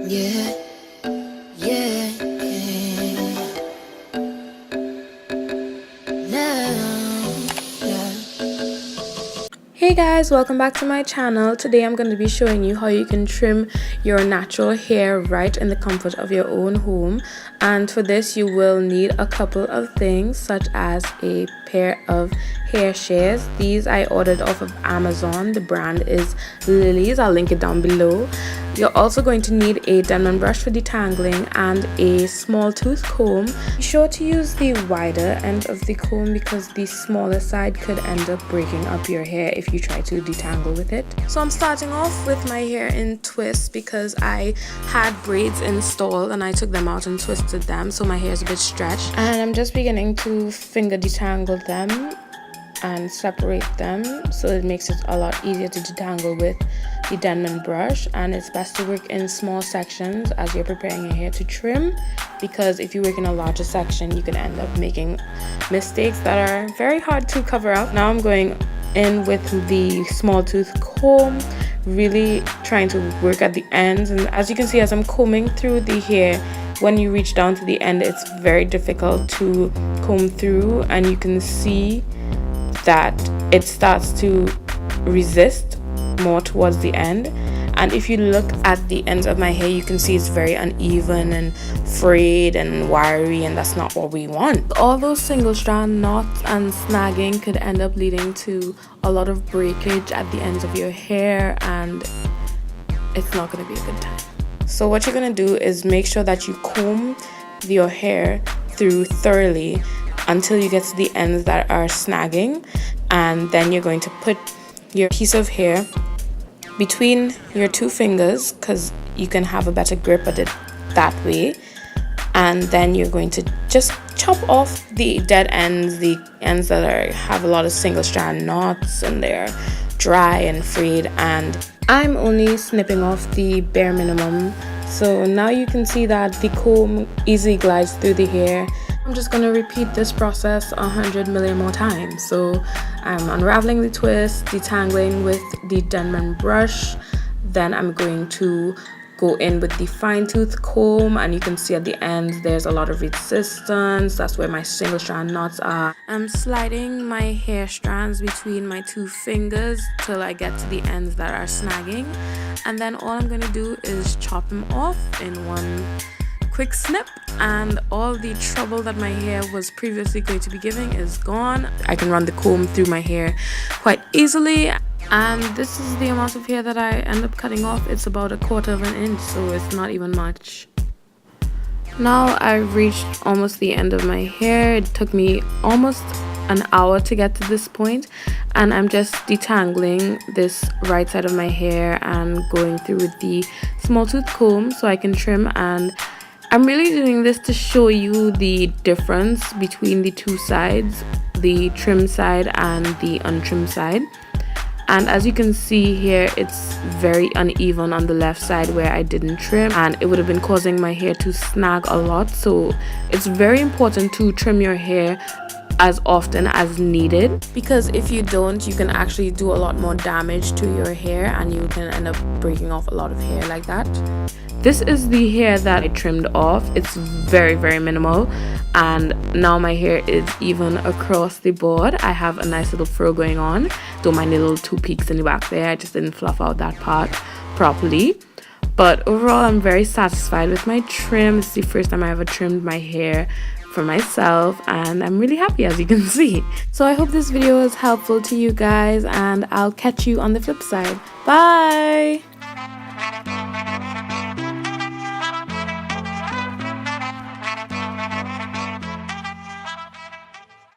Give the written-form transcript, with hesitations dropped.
Yeah, yeah, yeah. Hey guys, welcome back to my channel. Today I'm going to be showing you how you can trim your natural hair right in the comfort of your own home. And for this you will need a couple of things, such as a pair of hair shears. These I ordered off of Amazon. The brand is Lovelies. I'll link it down below. You're also going to need a Denman brush for detangling and a small tooth comb. Be sure to use the wider end of the comb because the smaller side could end up breaking up your hair if you try to detangle with it. So I'm starting off with my hair in twists because I had braids installed and I took them out and twisted them, so my hair is a bit stretched. And I'm just beginning to finger detangle them and separate them, so it makes it a lot easier to detangle with the Denman brush. And it's best to work in small sections as you're preparing your hair to trim, because if you work in a larger section you can end up making mistakes that are very hard to cover up. Now I'm going in with the small tooth comb, really trying to work at the ends, and as you can see as I'm combing through the hair, when you reach down to the end it's very difficult to comb through, and you can see that it starts to resist more towards the end. And if you look at the ends of my hair, you can see it's very uneven and frayed and wiry, and that's not what we want. All those single strand knots and snagging could end up leading to a lot of breakage at the ends of your hair, and it's not going to be a good time. So what you're going to do is make sure that you comb your hair through thoroughly until you get to the ends that are snagging, and then you're going to put your piece of hair between your two fingers because you can have a better grip at it that way, and then you're going to just chop off the dead ends, the ends that have a lot of single strand knots and they're dry and frayed. And I'm only snipping off the bare minimum, so now you can see that the comb easily glides through the hair. I'm just going to repeat this process 100 million more times. So I'm unraveling the twist, detangling with the Denman brush, then I'm going to go in with the fine tooth comb, and you can see at the end there's a lot of resistance. That's where my single strand knots are. I'm sliding my hair strands between my two fingers till I get to the ends that are snagging, and then all I'm going to do is chop them off in one quick snip, and all the trouble that my hair was previously going to be giving is gone. I can run the comb through my hair quite easily, and this is the amount of hair that I end up cutting off. It's about 1/4 of an inch, so it's not even much. Now I've reached almost the end of my hair. It took me almost an hour to get to this point, and I'm just detangling this right side of my hair and going through with the small tooth comb so I can trim. And I'm really doing this to show you the difference between the two sides, the trim side and the untrimmed side. And as you can see here, it's very uneven on the left side where I didn't trim, and it would have been causing my hair to snag a lot. So it's very important to trim your hair as often as needed, because if you don't, you can actually do a lot more damage to your hair and you can end up breaking off a lot of hair like that. This is the hair that I trimmed off. It's very, very minimal, and now my hair is even across the board. I have a nice little fro going on. Don't mind the little two peaks in the back there. I just didn't fluff out that part properly. But overall, I'm very satisfied with my trim. It's the first time I ever trimmed my hair for myself, and I'm really happy, as you can see. So I hope this video was helpful to you guys, and I'll catch you on the flip side. Bye!